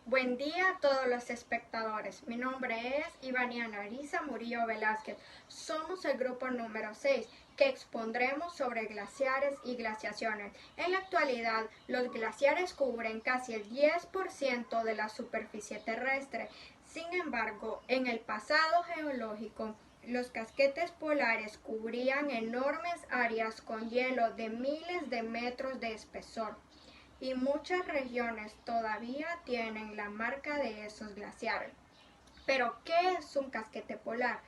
Buen día a todos los espectadores. Mi nombre es Ivaniana Arisa Murillo Velázquez. Somos el grupo número 6 que expondremos sobre glaciares y glaciaciones. En la actualidad, los glaciares cubren casi el 10% de la superficie terrestre. Sin embargo, en el pasado geológico, los casquetes polares cubrían enormes áreas con hielo de miles de metros de espesor. Y muchas regiones todavía tienen la marca de esos glaciares. Pero, ¿qué es un casquete polar?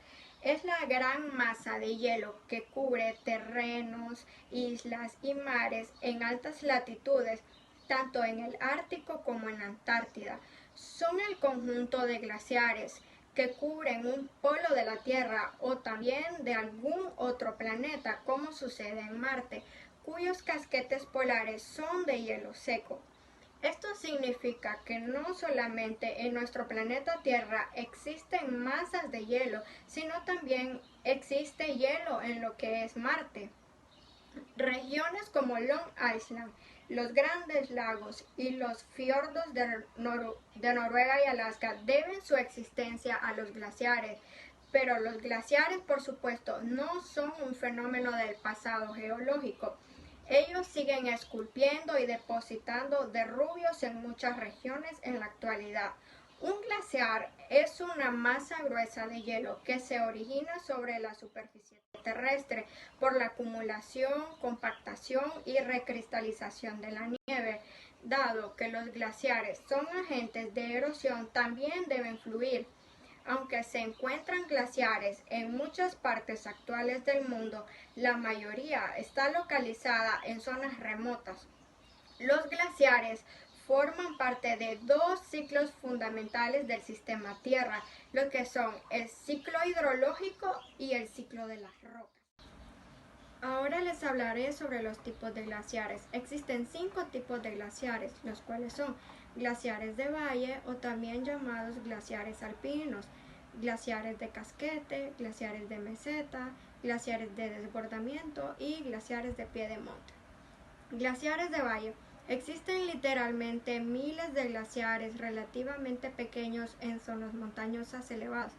Es la gran masa de hielo que cubre terrenos, islas y mares en altas latitudes, tanto en el Ártico como en la Antártida. Son el conjunto de glaciares que cubren un polo de la Tierra o también de algún otro planeta, como sucede en Marte, cuyos casquetes polares son de hielo seco. Esto significa que no solamente en nuestro planeta Tierra existen masas de hielo, sino también existe hielo en lo que es Marte. Regiones como Long Island, los Grandes Lagos y los fiordos de Noruega y Alaska deben su existencia a los glaciares. Pero los glaciares, por supuesto, no son un fenómeno del pasado geológico. Ellos siguen esculpiendo y depositando derrubios en muchas regiones en la actualidad. Un glaciar es una masa gruesa de hielo que se origina sobre la superficie terrestre por la acumulación, compactación y recristalización de la nieve. Dado que los glaciares son agentes de erosión, también deben fluir. Aunque se encuentran glaciares en muchas partes actuales del mundo, la mayoría está localizada en zonas remotas. Los glaciares forman parte de dos ciclos fundamentales del sistema Tierra, lo que son el ciclo hidrológico y el ciclo de las rocas. Ahora les hablaré sobre los tipos de glaciares. Existen 5 tipos de glaciares, los cuales son glaciares de valle o también llamados glaciares alpinos, glaciares de casquete, glaciares de meseta, glaciares de desbordamiento y glaciares de pie de monte. Glaciares de valle. Existen literalmente miles de glaciares relativamente pequeños en zonas montañosas elevadas,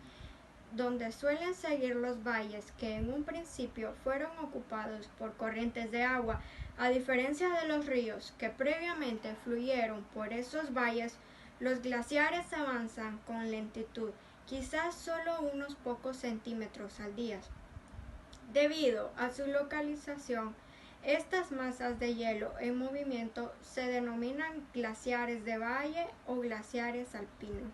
donde suelen seguir los valles que en un principio fueron ocupados por corrientes de agua. A diferencia de los ríos que previamente fluyeron por esos valles, los glaciares avanzan con lentitud, quizás solo unos pocos centímetros al día. Debido a su localización, estas masas de hielo en movimiento se denominan glaciares de valle o glaciares alpinos.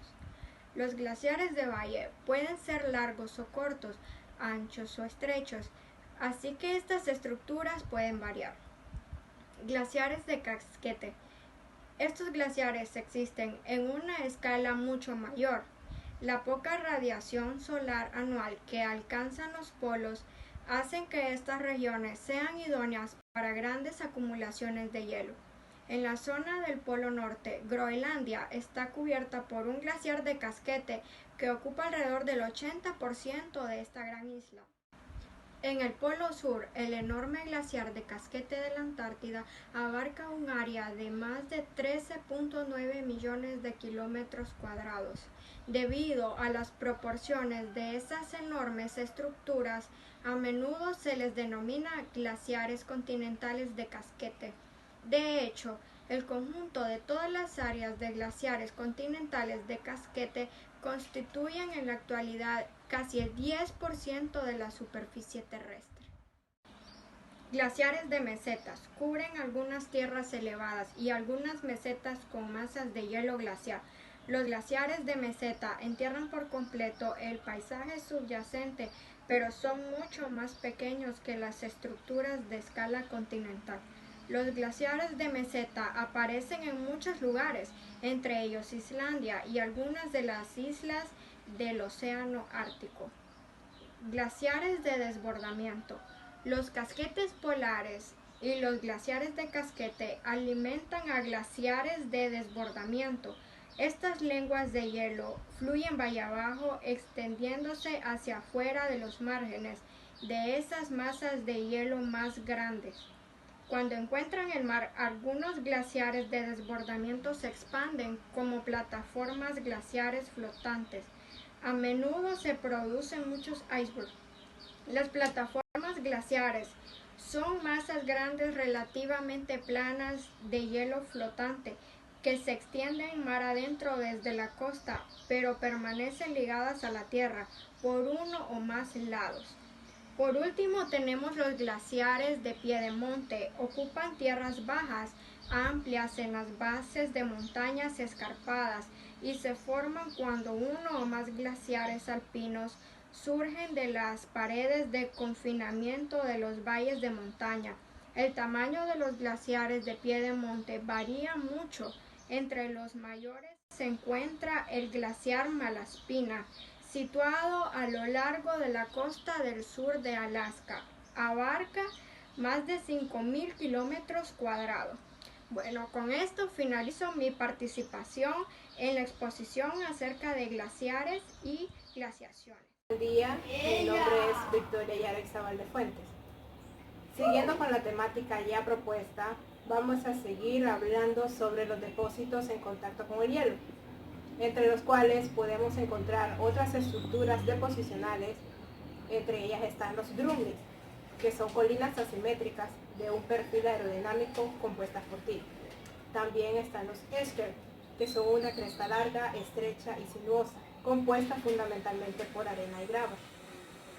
Los glaciares de valle pueden ser largos o cortos, anchos o estrechos, así que estas estructuras pueden variar. Glaciares de casquete. Estos glaciares existen en una escala mucho mayor. La poca radiación solar anual que alcanzan los polos hacen que estas regiones sean idóneas para grandes acumulaciones de hielo. En la zona del Polo Norte, Groenlandia está cubierta por un glaciar de casquete que ocupa alrededor del 80% de esta gran isla. En el Polo Sur, el enorme glaciar de casquete de la Antártida abarca un área de más de 13.9 millones de kilómetros cuadrados. Debido a las proporciones de esas enormes estructuras, a menudo se les denomina glaciares continentales de casquete. De hecho, el conjunto de todas las áreas de glaciares continentales de casquete constituyen en la actualidad casi el 10% de la superficie terrestre. Glaciares de mesetas cubren algunas tierras elevadas y algunas mesetas con masas de hielo glaciar. Los glaciares de meseta entierran por completo el paisaje subyacente, pero son mucho más pequeños que las estructuras de escala continental. Los glaciares de meseta aparecen en muchos lugares, entre ellos Islandia y algunas de las islas del Océano Ártico. Glaciares de desbordamiento. Los casquetes polares y los glaciares de casquete alimentan a glaciares de desbordamiento. Estas lenguas de hielo fluyen valle abajo, extendiéndose hacia afuera de los márgenes de esas masas de hielo más grandes. Cuando encuentran el mar, algunos glaciares de desbordamiento se expanden como plataformas glaciares flotantes. A menudo se producen muchos icebergs. Las plataformas glaciares son masas grandes relativamente planas de hielo flotante que se extienden mar adentro desde la costa, pero permanecen ligadas a la tierra por uno o más lados. Por último, tenemos los glaciares de piedemonte. Ocupan tierras bajas, amplias en las bases de montañas escarpadas y se forman cuando uno o más glaciares alpinos surgen de las paredes de confinamiento de los valles de montaña. El tamaño de los glaciares de piedemonte varía mucho. Entre los mayores se encuentra el glaciar Malaspina, situado a lo largo de la costa del sur de Alaska. Abarca más de 5.000 kilómetros cuadrados. Bueno, con esto finalizo mi participación en la exposición acerca de glaciares y glaciaciones. Buen día, mi nombre es Victoria Yarexabal de Fuentes. Siguiendo con la temática ya propuesta, vamos a seguir hablando sobre los depósitos en contacto con el hielo, entre los cuales podemos encontrar otras estructuras deposicionales. Entre ellas están los drumlins, que son colinas asimétricas de un perfil aerodinámico compuestas por tilo. También están los eskers, que son una cresta larga, estrecha y sinuosa, compuesta fundamentalmente por arena y grava.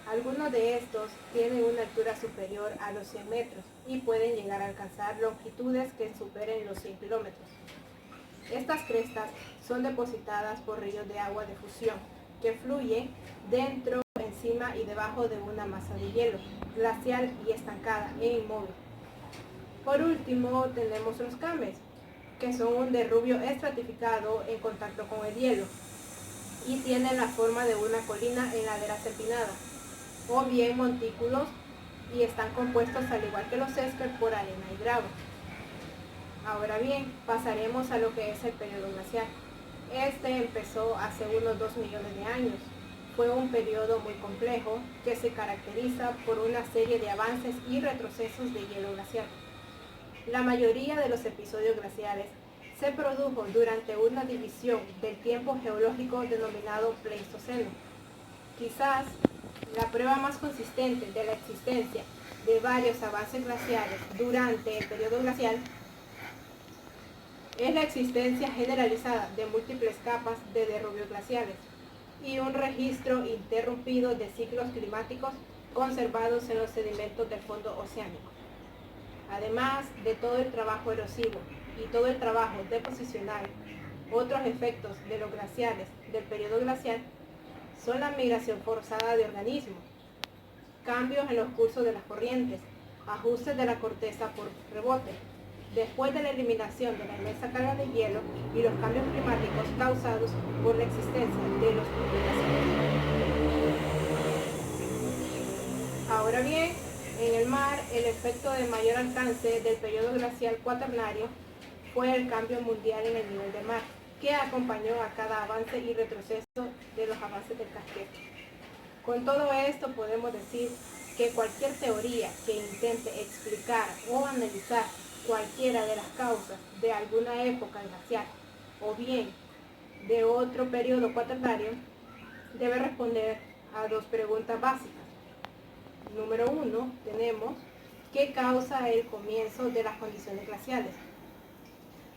Algunos de estos tienen una altura superior a los 100 metros y pueden llegar a alcanzar longitudes que superen los 100 kilómetros. Estas crestas son depositadas por ríos de agua de fusión que fluyen dentro, encima y debajo de una masa de hielo, glacial y estancada e inmóvil. Por último tenemos los cames, que son un derrubio estratificado en contacto con el hielo y tienen la forma de una colina en laderas empinadas o bien montículos y están compuestos al igual que los eskers por arena y grava. Ahora bien, pasaremos a lo que es el periodo glacial. Este empezó hace unos 2 millones de años. Fue un periodo muy complejo que se caracteriza por una serie de avances y retrocesos de hielo glacial. La mayoría de los episodios glaciares se produjo durante una división del tiempo geológico denominado Pleistoceno. Quizás la prueba más consistente de la existencia de varios avances glaciares durante el periodo glacial es la existencia generalizada de múltiples capas de derrubios glaciales y un registro interrumpido de ciclos climáticos conservados en los sedimentos del fondo oceánico. Además de todo el trabajo erosivo y todo el trabajo deposicional, otros efectos de los glaciares del periodo glacial son la migración forzada de organismos, cambios en los cursos de las corrientes, ajustes de la corteza por rebote, después de la eliminación de la inmensa carga de hielo y los cambios climáticos causados por la existencia de los glaciares. Ahora bien, en el mar, el efecto de mayor alcance del periodo glacial cuaternario fue el cambio mundial en el nivel del mar, que acompañó a cada avance y retroceso de los avances del casquete. Con todo esto podemos decir que cualquier teoría que intente explicar o analizar cualquiera de las causas de alguna época glacial o bien de otro periodo cuaternario debe responder a dos preguntas básicas. Número 1, tenemos ¿qué causa el comienzo de las condiciones glaciales?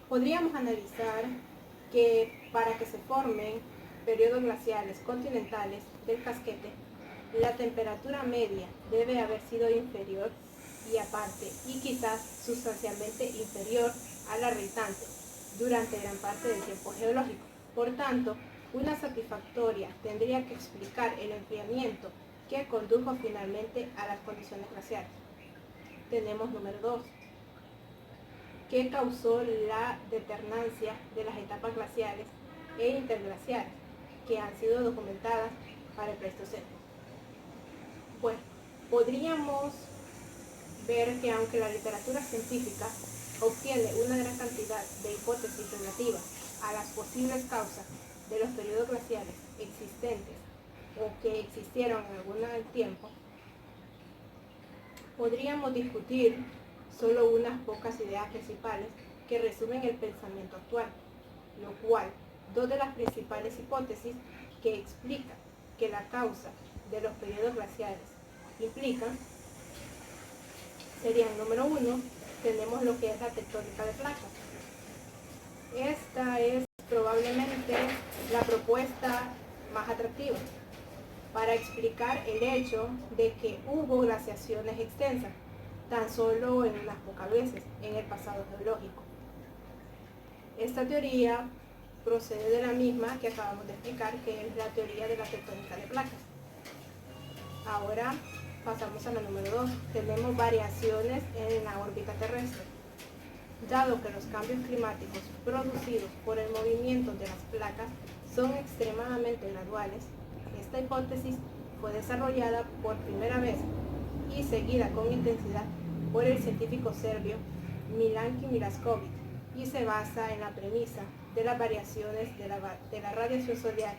Podríamos analizar que para que se formen periodos glaciales continentales del casquete, la temperatura media debe haber sido inferior y aparte, y quizás sustancialmente inferior a la resultante durante gran parte del tiempo geológico. Por tanto, una satisfactoria tendría que explicar el enfriamiento que condujo finalmente a las condiciones glaciales. Tenemos número 2. ¿Qué causó la determinancia de las etapas glaciales e interglaciales que han sido documentadas para el Pleistoceno? Bueno, podríamos ver que aunque la literatura científica obtiene una gran cantidad de hipótesis relativas a las posibles causas de los periodos glaciales existentes o que existieron en algún tiempo, podríamos discutir solo unas pocas ideas principales que resumen el pensamiento actual, lo cual, dos de las principales hipótesis que explican que la causa de los periodos glaciares implican serían: número uno, tenemos lo que es la tectónica de placas. Esta es probablemente la propuesta más atractiva para explicar el hecho de que hubo glaciaciones extensas, tan solo en unas pocas veces en el pasado geológico. Esta teoría procede de la misma que acabamos de explicar, que es la teoría de la tectónica de placas. Ahora pasamos a la número 2. Tenemos variaciones en la órbita terrestre. Dado que los cambios climáticos producidos por el movimiento de las placas son extremadamente graduales, esta hipótesis fue desarrollada por primera vez y seguida con intensidad por el científico serbio Milanki Milaskovic, y se basa en la premisa de las variaciones de la radiación solar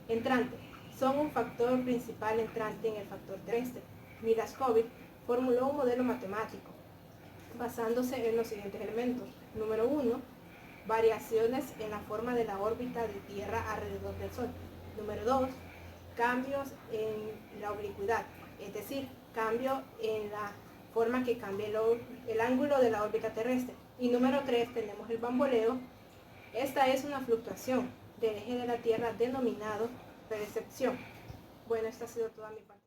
entrante son un factor principal entrante en el factor terrestre. Milaskovic formuló un modelo matemático basándose en los siguientes elementos. Número 1, variaciones en la forma de la órbita de Tierra alrededor del Sol. Número 2, cambios en la oblicuidad, es decir, cambio en la forma que cambia el ángulo de la órbita terrestre. Y número 3, tenemos el bamboleo. Esta es una fluctuación del eje de la Tierra denominado precesión. Bueno, esta ha sido toda mi parte.